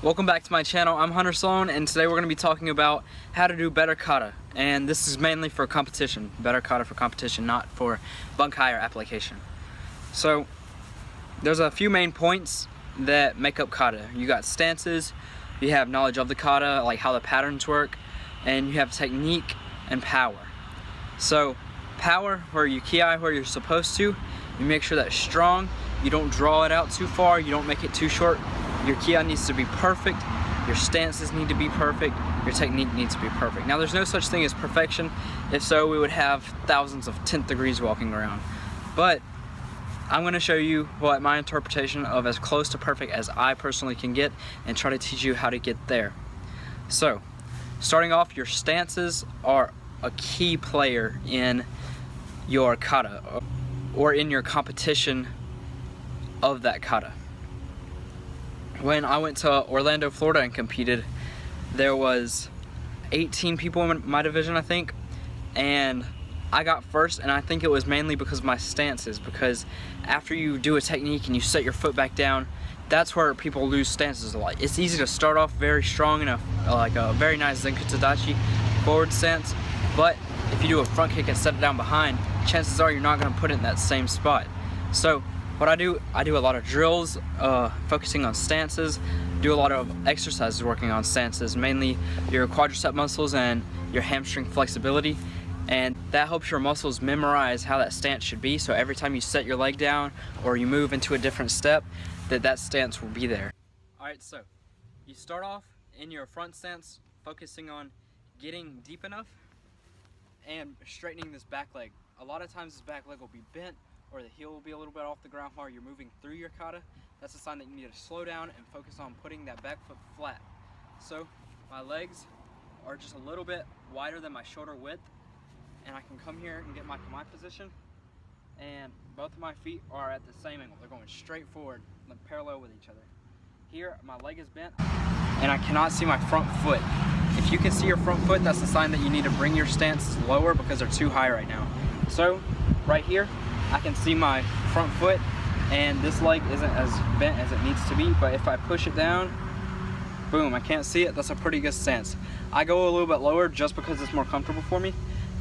Welcome back to my channel. I'm Hunter Sloan, and today we're going to be talking about how to do better kata. And this is mainly for competition. Better kata for competition, not for bunkai or application. So there's a few main points that make up kata. You got stances, you have knowledge of the kata, like how the patterns work, and you have technique and power. So power, where you ki where you're supposed to, you make sure that's strong, you don't draw it out too far, you don't make it too short. Your ki needs to be perfect, your stances need to be perfect, your technique needs to be perfect. Now there's no such thing as perfection. If so, we would have thousands of 10th degrees walking around. But I'm going to show you what my interpretation of as close to perfect as I personally can get and try to teach you how to get there. So, starting off, your stances are a key player in your kata or in your competition of that kata. When I went to Orlando, Florida and competed, there was 18 people in my division, I think, and I got first, and I think it was mainly because of my stances, because after you do a technique and you set your foot back down, that's where people lose stances a lot. It's easy to start off very strong in a very nice Zenkutsudachi forward stance, but if you do a front kick and set it down behind, chances are you're not going to put it in that same spot. So what I do a lot of drills focusing on stances, do a lot of exercises working on stances, mainly your quadricep muscles and your hamstring flexibility, and that helps your muscles memorize how that stance should be, so every time you set your leg down or you move into a different step, that stance will be there. Alright, so you start off in your front stance focusing on getting deep enough and straightening this back leg. A lot of times this back leg will be bent, or the heel will be a little bit off the ground while you're moving through your kata. That's a sign that you need to slow down and focus on putting that back foot flat. So my legs are just a little bit wider than my shoulder width, and I can come here and get my kumite position, and both of my feet are at the same angle. They're going straight forward, like parallel with each other. Here, my leg is bent, and I cannot see my front foot. If you can see your front foot, that's a sign that you need to bring your stances lower because they're too high right now. So right here, I can see my front foot, and this leg isn't as bent as it needs to be, but if I push it down, boom, I can't see it. That's a pretty good stance. I go a little bit lower just because it's more comfortable for me,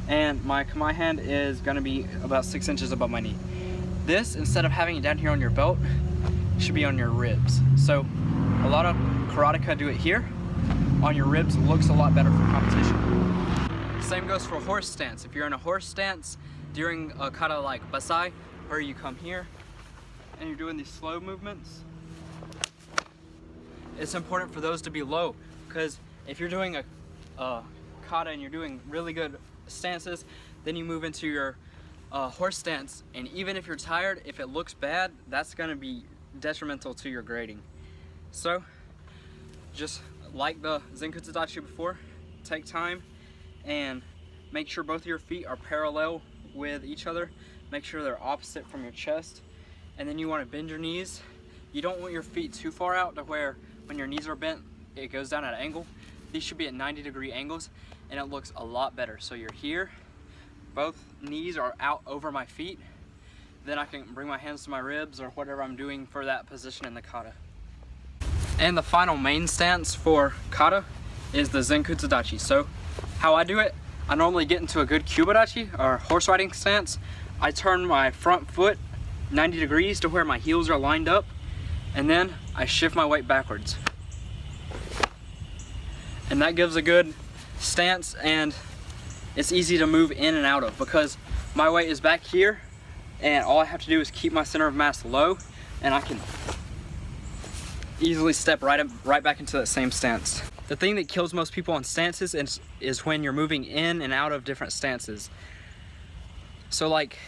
and my kumite hand is going to be about 6 inches above my knee. This, instead of having it down here on your belt, should be on your ribs. So a lot of karateka do it here. On your ribs, looks a lot better for competition. Same goes for horse stance. If you're in a horse stance during a kata like basai, where you come here and you're doing these slow movements, it's important for those to be low, because if you're doing a kata and you're doing really good stances, then you move into your horse stance, and even if you're tired, if it looks bad, that's going to be detrimental to your grading. So just like the Zenkutsudachi before, take time and make sure both of your feet are parallel with each other. Make sure they're opposite from your chest, and then you want to bend your knees. You don't want your feet too far out to where when your knees are bent it goes down at an angle. These should be at 90-degree angles, and it looks a lot better. So you're here, both knees are out over my feet, then I can bring my hands to my ribs or whatever I'm doing for that position in the kata. And the final main stance for kata is the Zenkutsudachi. So how I do it, I normally get into a good kyubadachi or horse riding stance. I turn my front foot 90 degrees to where my heels are lined up, and then I shift my weight backwards. And that gives a good stance, and it's easy to move in and out of because my weight is back here, and all I have to do is keep my center of mass low, and I can easily step right back into that same stance. The thing that kills most people on stances is when you're moving in and out of different stances. So like,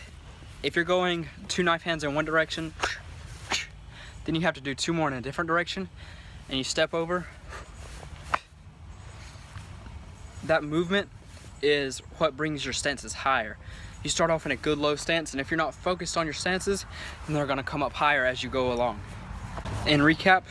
if you're going 2 knife hands in one direction, then you have to do 2 more in a different direction, and you step over. That movement is what brings your stances higher. You start off in a good low stance, and if you're not focused on your stances, then they're gonna come up higher as you go along. In recap,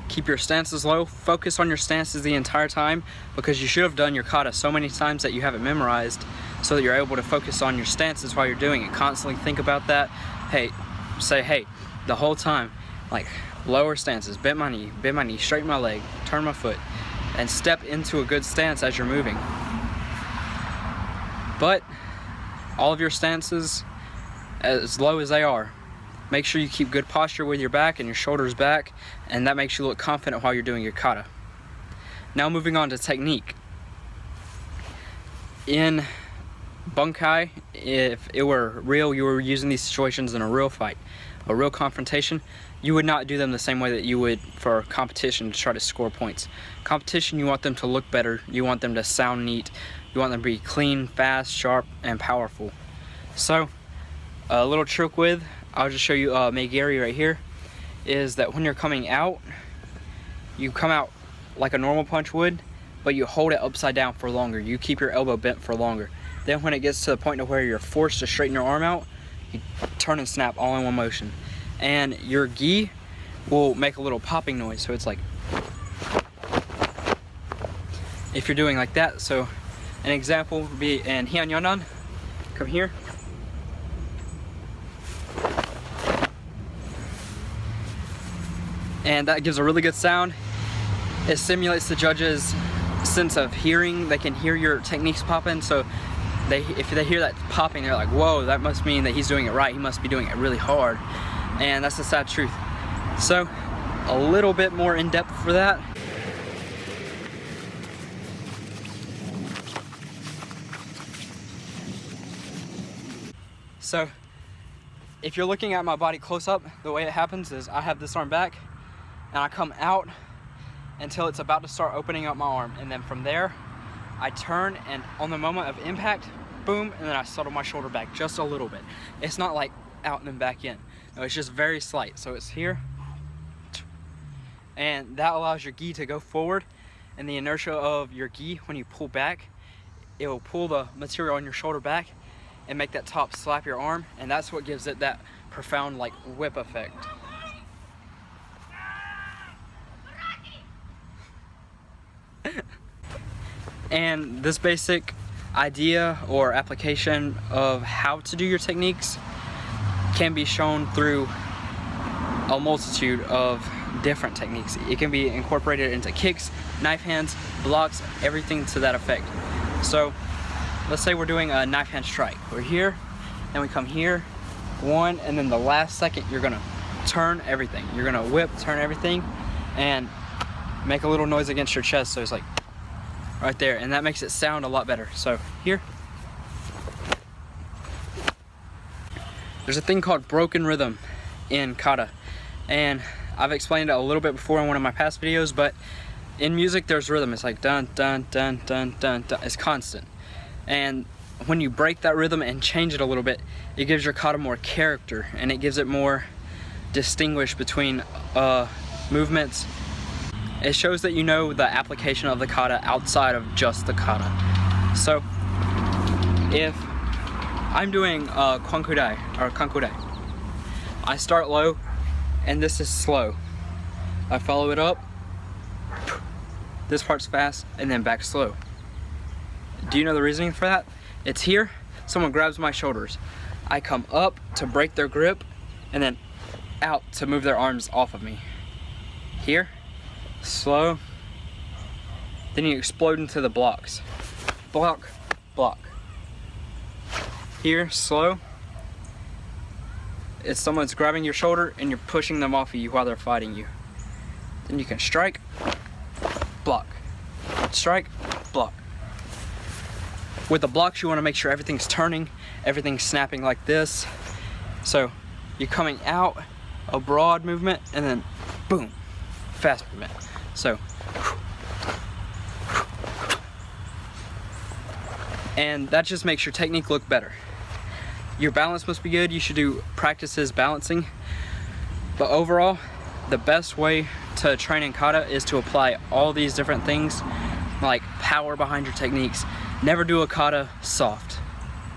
keep your stances low, focus on your stances the entire time, because you should have done your kata so many times that you have it memorized, so that you're able to focus on your stances while you're doing it. Constantly think about that. Say hey, the whole time, like lower stances, bend my knee, straighten my leg, turn my foot, and step into a good stance as you're moving. But all of your stances, as low as they are, make sure you keep good posture with your back and your shoulders back, and that makes you look confident while you're doing your kata. Now moving on to technique. In bunkai, if it were real, you were using these situations in a real fight, a real confrontation, you would not do them the same way that you would for competition to try to score points. Competition, you want them to look better, you want them to sound neat, you want them to be clean, fast, sharp, and powerful. So, a little trick I'll just show you Megiri right here, is that when you're coming out, you come out like a normal punch would, but you hold it upside down for longer. You keep your elbow bent for longer. Then when it gets to the point to where you're forced to straighten your arm out, you turn and snap all in one motion. And your gi will make a little popping noise, so it's like, if you're doing like that. So an example would be in Hian Yonan, come here. And that gives a really good sound. It stimulates the judges' sense of hearing. They can hear your techniques popping, so if they hear that popping, they're like, whoa, that must mean that he's doing it right. He must be doing it really hard. And that's the sad truth. So a little bit more in depth for that. So if you're looking at my body close up, the way it happens is I have this arm back and I come out until it's about to start opening up my arm, and then from there I turn, and on the moment of impact, boom, and then I settle my shoulder back just a little bit. It's not like out and then back in. No, it's just very slight. So it's here, and that allows your gi to go forward, and the inertia of your gi, when you pull back, it will pull the material on your shoulder back and make that top slap your arm, and that's what gives it that profound like whip effect. And this basic idea or application of how to do your techniques can be shown through a multitude of different techniques. It can be incorporated into kicks, knife hands, blocks, everything to that effect. So let's say we're doing a knife hand strike. We're here, then we come here, one, and then the last second you're gonna turn everything. You're gonna whip, turn everything, and make a little noise against your chest, so it's like right there, and that makes it sound a lot better. So here, there's a thing called broken rhythm in kata, and I've explained it a little bit before in one of my past videos, but in music there's rhythm. It's like dun dun dun dun dun dun. It's constant, and when you break that rhythm and change it a little bit, it gives your kata more character, and it gives it more distinguish between movements. It shows that you know the application of the kata outside of just the kata. So if I'm doing kwankudai or kankudai, I start low and this is slow. I follow it up, this part's fast, and then back slow. Do you know the reasoning for that? It's here, someone grabs my shoulders. I come up to break their grip, and then out to move their arms off of me. Here, slow, then you explode into the blocks. Block, block. Here, slow. It's someone's grabbing your shoulder and you're pushing them off of you while they're fighting you. Then you can strike, block, strike, block. With the blocks, you want to make sure everything's turning, everything's snapping like this. So you're coming out, a broad movement, and then boom, fast movement. So, and that just makes your technique look better. Your balance must be good. You should do practices balancing. But overall, the best way to train in kata is to apply all these different things, like power behind your techniques. Never do a kata soft.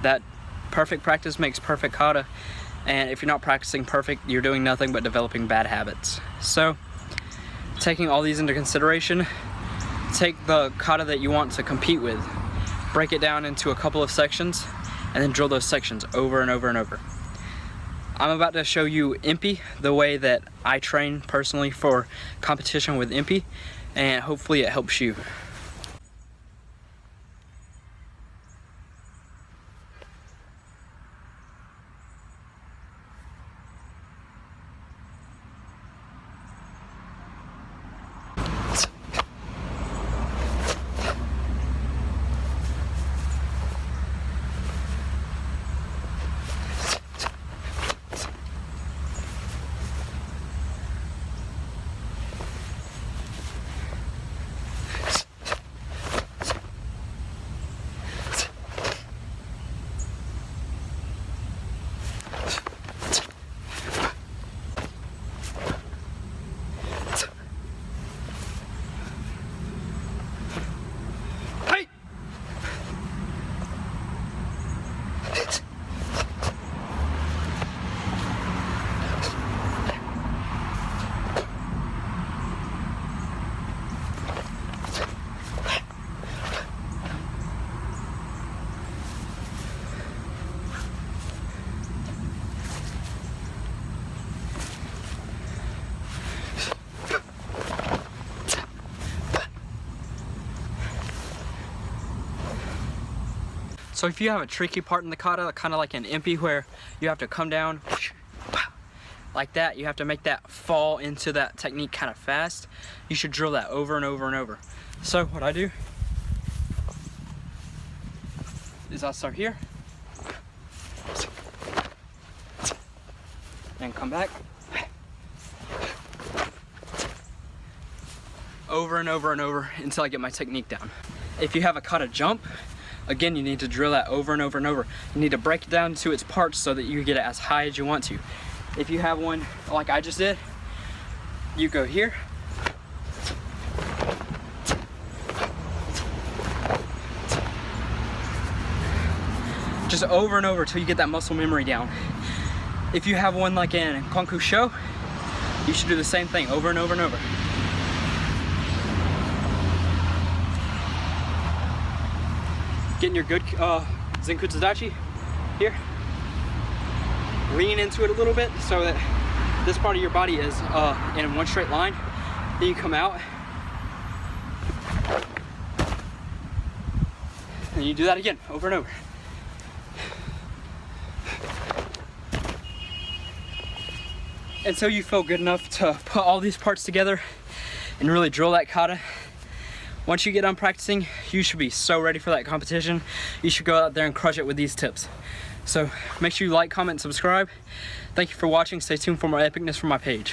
That perfect practice makes perfect kata, and if you're not practicing perfect, you're doing nothing but developing bad habits. So, taking all these into consideration, take the kata that you want to compete with, break it down into a couple of sections, and then drill those sections over and over and over. I'm about to show you impi, the way that I train personally for competition with impi, and hopefully it helps you. So if you have a tricky part in the kata, kind of like an impi where you have to come down like that, you have to make that fall into that technique kind of fast, you should drill that over and over and over. So what I do is I'll start here and come back over and over and over until I get my technique down. If you have a kata jump, again, you need to drill that over and over and over. You need to break it down to its parts so that you get it as high as you want to. If you have one like I just did, you go here, just over and over till you get that muscle memory down. If you have one like in kwon-ku-sho, you should do the same thing over and over and over. Getting your good Zenkutsudachi here. Lean into it a little bit so that this part of your body is in one straight line. Then you come out. And you do that again, over and over. Until you feel good enough to put all these parts together and really drill that kata. Once you get done practicing, you should be so ready for that competition. You should go out there and crush it with these tips. So make sure you like, comment, and subscribe. Thank you for watching. Stay tuned for more epicness from my page.